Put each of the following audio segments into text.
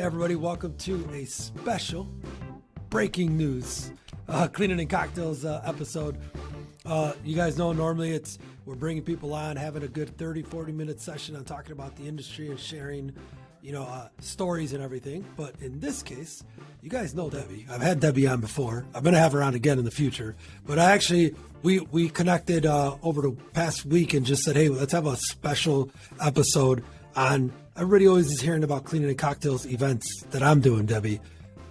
everybody, welcome to a special breaking news Cleaning and Cocktails episode. You guys know normally we're bringing people on, having a good 30-40 minute session on talking about the industry and sharing stories and everything. But in this case, you guys know Debbie. I've had Debbie on before. I'm going to have her on again in the future. But we connected over the past week and just said, hey, let's have a special episode on, everybody always is hearing about Cleaning and Cocktails events that I'm doing, Debbie.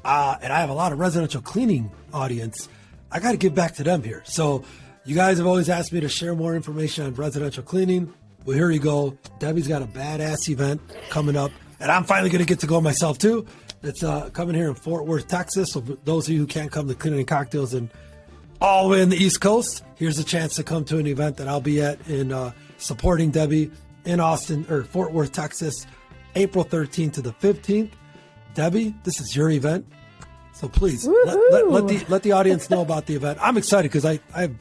And I have a lot of residential cleaning audience. I got to give back to them here. So you guys have always asked me to share more information on residential cleaning. Well, here you go. Debbie's got a badass event coming up, and I'm finally going to get to go myself too. It's coming here in Fort Worth, Texas. So for those of you who can't come to Cleaning and Cocktails and all the way in the East Coast, here's a chance to come to an event that I'll be at in supporting Debbie in Austin or Fort Worth, Texas, April 13th to the 15th. Debbie, this is your event, so please let the audience know about the event. I'm excited because I've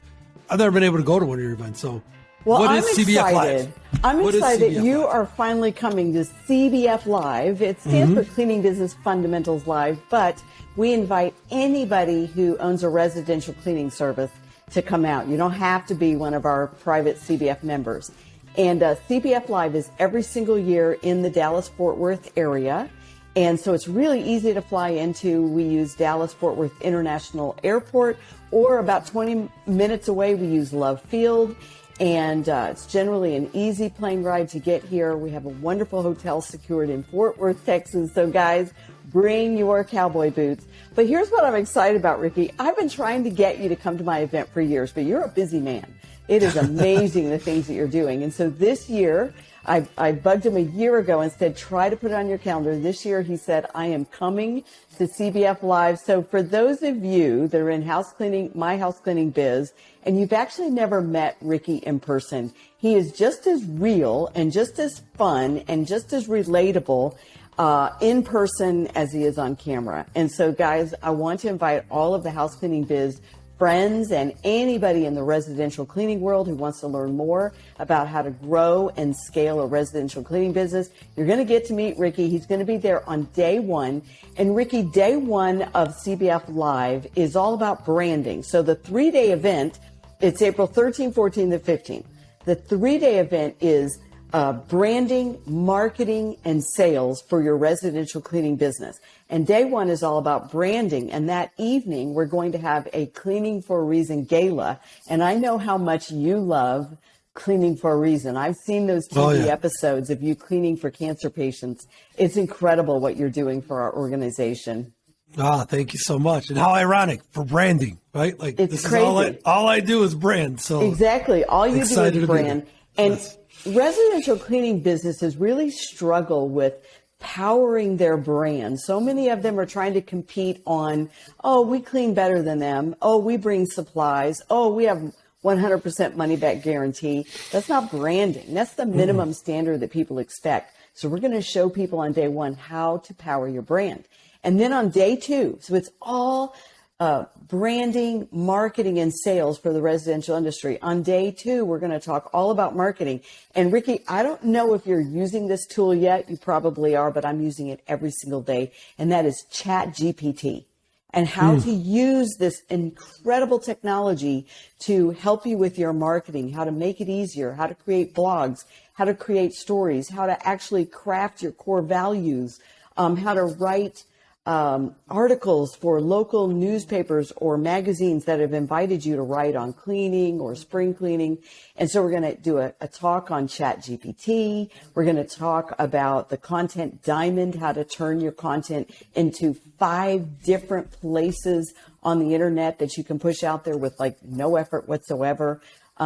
never been able to go to one of your events. So, what is CBF Live? I'm excited that you are finally coming to CBF Live. It stands for Cleaning Business Fundamentals Live, but we invite anybody who owns a residential cleaning service to come out. You don't have to be one of our private CBF members. And CBF Live is every single year in the Dallas-Fort Worth area. And so it's really easy to fly into. We use Dallas-Fort Worth International Airport, or about 20 minutes away, we use Love Field. And it's generally an easy plane ride to get here. We have a wonderful hotel secured in Fort Worth, Texas. So guys, bring your cowboy boots. But here's what I'm excited about, Ricky. I've been trying to get you to come to my event for years, but you're a busy man. It is amazing the things that you're doing. And so this year, I bugged him a year ago and said, try to put it on your calendar. This year, he said, I am coming to CBF Live. So for those of you that are in my house cleaning biz, and you've actually never met Ricky in person, he is just as real and just as fun and just as relatable in person as he is on camera. And so, guys, I want to invite all of the house cleaning biz friends and anybody in the residential cleaning world who wants to learn more about how to grow and scale a residential cleaning business. You're going to get to meet Ricky. He's going to be there on day one. And Ricky, day one of CBF Live is all about branding. So the 3-day event, it's April 13, 14, and 15. The 3-day event is branding, marketing, and sales for your residential cleaning business. And day one is all about branding. And that evening, we're going to have a Cleaning for a Reason gala. And I know how much you love Cleaning for a Reason. I've seen those TV episodes of you cleaning for cancer patients. It's incredible what you're doing for our organization. Thank you so much. And how ironic for branding, right? Like, it's this crazy. Is all I do is brand. So exactly. All you do is brand. And yes. Residential cleaning businesses really struggle with powering their brand. So many of them are trying to compete on, oh, we clean better than them. Oh, we bring supplies. Oh, we have 100% money back guarantee. That's not branding. That's the minimum standard that people expect. So we're going to show people on day one how to power your brand. And then on day two, so it's all branding, marketing, and sales for the residential industry. On day two, we're going to talk all about marketing. And Ricky, I don't know if you're using this tool yet. You probably are, but I'm using it every single day. And that is ChatGPT, and how to use this incredible technology to help you with your marketing, how to make it easier, how to create blogs, how to create stories, how to actually craft your core values, how to write articles for local newspapers or magazines that have invited you to write on cleaning or spring cleaning. And so we're going to do a talk on ChatGPT. We're going to talk about the content diamond, how to turn your content into 5 different places on the internet that you can push out there with like no effort whatsoever.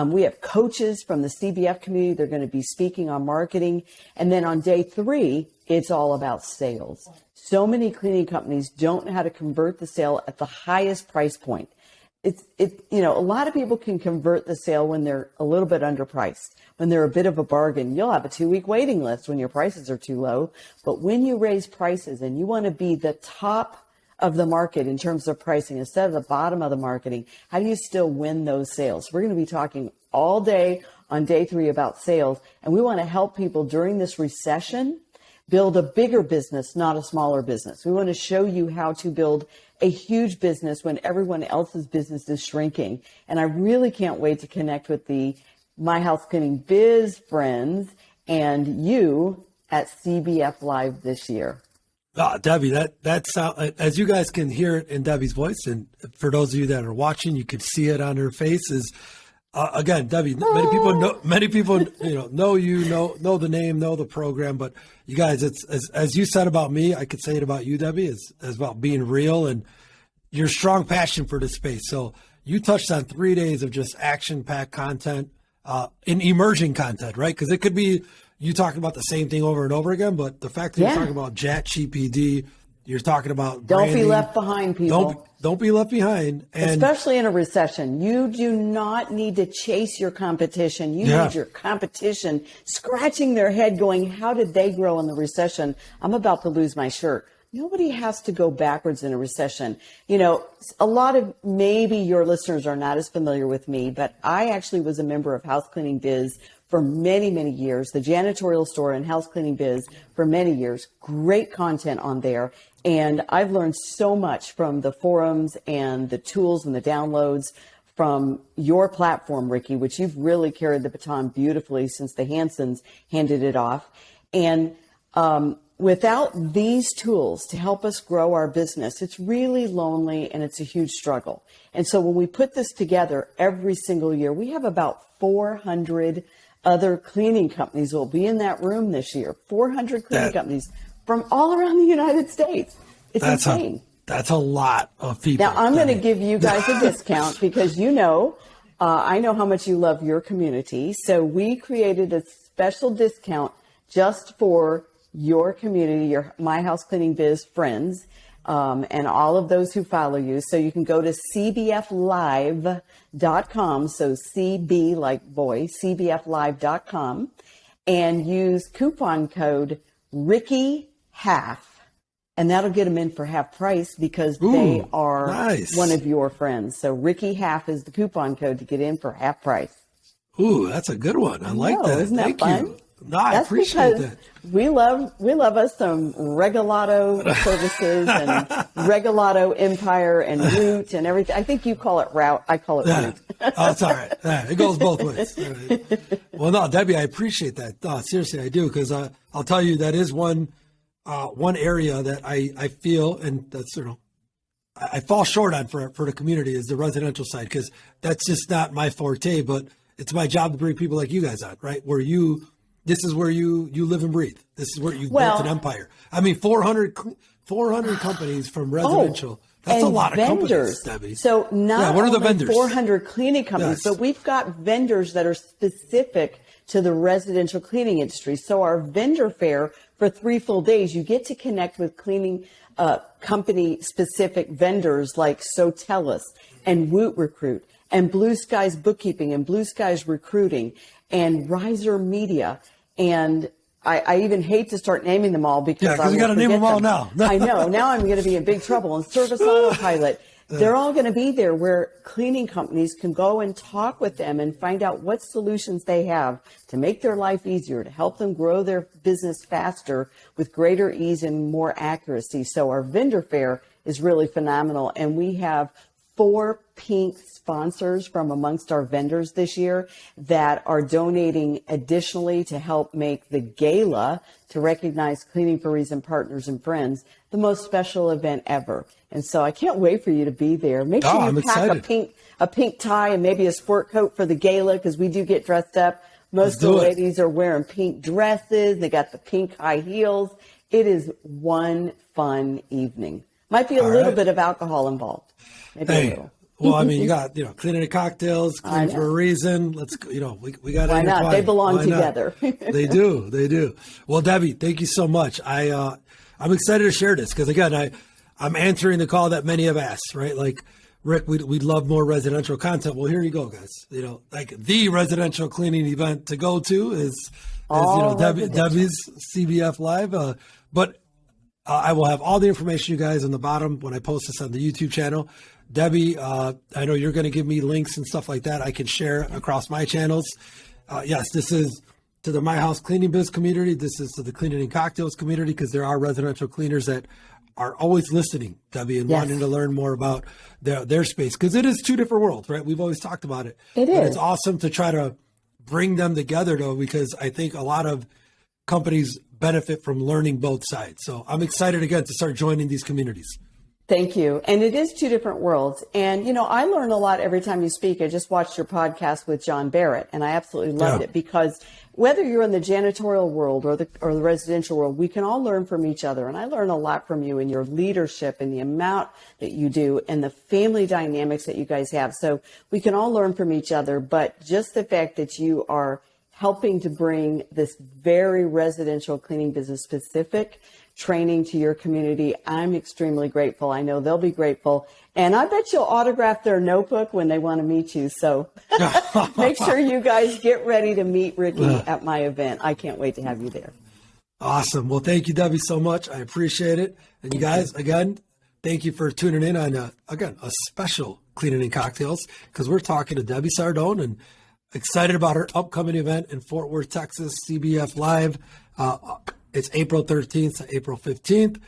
We have coaches from the CBF community. They're going to be speaking on marketing. And then on day 3, it's all about sales. So many cleaning companies don't know how to convert the sale at the highest price point. A lot of people can convert the sale when they're a little bit underpriced, when they're a bit of a bargain. You'll have a 2-week waiting list when your prices are too low. But when you raise prices and you want to be the top of the market in terms of pricing instead of the bottom of the marketing, how do you still win those sales? We're going to be talking all day on day 3 about sales. And we want to help people during this recession build a bigger business, not a smaller business. We want to show you how to build a huge business when everyone else's business is shrinking. And I really can't wait to connect with the My House Cleaning Biz friends and you at CBF Live this year. Debbie, that sound, as you guys can hear it in Debbie's voice, and for those of you that are watching, you can see it on her face. Is again, Debbie. Many people know you, know the name, know the program. But you guys, it's as you said about me, I could say it about you, Debbie. Is about being real and your strong passion for this space. So you touched on 3 days of just action-packed content, in emerging content, right? Because it could be you talking about the same thing over and over again, but the fact that you're talking about ChatGPT, you're talking about don't branding, be left behind, people. Don't be left behind. And especially in a recession, you do not need to chase your competition. You need your competition scratching their head going, how did they grow in the recession? I'm about to lose my shirt. Nobody has to go backwards in a recession. You know, a lot of maybe your listeners are not as familiar with me, but I actually was a member of House Cleaning Biz for many, many years, the janitorial store and House Cleaning Biz for many years. Great content on there. And I've learned so much from the forums and the tools and the downloads from your platform, Ricky, which you've really carried the baton beautifully since the Hansons handed it off. And without these tools to help us grow our business, it's really lonely and it's a huge struggle. And so when we put this together every single year, we have about 400 other cleaning companies will be in that room this year. 400 cleaning companies from all around the United States. It's insane. That's a lot of people. Now, I'm going to give you guys a discount because I know how much you love your community. So we created a special discount just for your community, your My House Cleaning Biz friends, and all of those who follow you. So you can go to cbflive.com. So CB like boy, cbflive.com, and use coupon code RickyHalf. And that'll get them in for half price because they are one of your friends. So RickyHalf is the coupon code to get in for half price. Ooh, that's a good one. I like that. Isn't that Thank fun? you. No, I appreciate that. We love us some Regalado services and Regalado Empire and Root and everything. I think you call it Route. I call it Root. Oh, it's all right. Yeah, it goes both ways. Right. Well, no, Debbie, I appreciate that. Seriously, I do, because I'll tell you that is one area that I feel, and that's I fall short on for the community, is the residential side, because that's just not my forte. But it's my job to bring people like you guys on, right? This is where you live and breathe. This is where you built an empire. I mean, 400 companies from residential. That's a lot of companies, Debbie. So not what are the only vendors? 400 cleaning companies, but we've got vendors that are specific to the residential cleaning industry. So our vendor fair for 3 full days, you get to connect with cleaning company specific vendors like Sotellus and Woot Recruit and Blue Skies Bookkeeping and Blue Skies Recruiting and Riser Media. And I even hate to start naming them all because you got to name them all now. I know. Now I'm going to be in big trouble. And Service Autopilot, they're all going to be there where cleaning companies can go and talk with them and find out what solutions they have to make their life easier, to help them grow their business faster with greater ease and more accuracy. So our vendor fair is really phenomenal. And we have 4 pink sponsors from amongst our vendors this year that are donating additionally to help make the gala to recognize Cleaning for Reason partners and friends the most special event ever. And so I can't wait for you to be there. Make sure you pack a pink tie and maybe a sport coat for the gala, because we do get dressed up. Most of the ladies are wearing pink dresses. They got the pink high heels. It is one fun evening. Might be a little bit of alcohol involved. Maybe a little. Well, I mean, you got, cleaning and cocktails, clean for a reason. Let's, we got to. Why not? They belong together. They do. Well, Debbie, thank you so much. I'm excited to share this because, again, I'm answering the call that many have asked, right? Like, Rick, we'd love more residential content. Well, here you go, guys. Like the residential cleaning event to go to is Debbie's CBF Live. But I will have all the information, you guys, on the bottom when I post this on the YouTube channel. Debbie, I know you're going to give me links and stuff like that I can share across my channels. Yes, this is to the My House Cleaning Biz community. This is to the Cleaning and Cocktails community, because there are residential cleaners that are always listening, Debbie, and wanting to learn more about their space, because it is two different worlds, right? We've always talked about it. It is. It's awesome to try to bring them together, though, because I think a lot of companies benefit from learning both sides. So I'm excited again to start joining these communities. Thank you. And it is two different worlds. And, I learn a lot every time you speak. I just watched your podcast with John Barrett, and I absolutely loved it, because whether you're in the janitorial world or the residential world, we can all learn from each other. And I learn a lot from you in your leadership and the amount that you do and the family dynamics that you guys have. So we can all learn from each other. But just the fact that you are helping to bring this very residential cleaning business specific training to your community, I'm extremely grateful. I know they'll be grateful. And I bet you'll autograph their notebook when they want to meet you. So make sure you guys get ready to meet Ricky at my event. I can't wait to have you there. Awesome. Well, thank you, Debbie, so much. I appreciate it. And you guys, again, thank you for tuning in on, a special Cleaning and Cocktails, because we're talking to Debbie Sardone, and excited about her upcoming event in Fort Worth, Texas, CBF Live. It's April 13th to April 15th.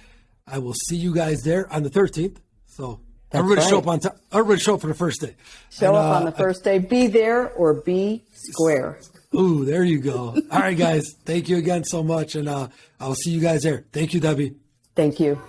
I will see you guys there on the 13th. So everybody show up on time. Everybody show up for the first day. Show up on the first day. Be there or be square. Ooh, there you go. All right, guys. Thank you again so much. And I'll see you guys there. Thank you, Debbie. Thank you.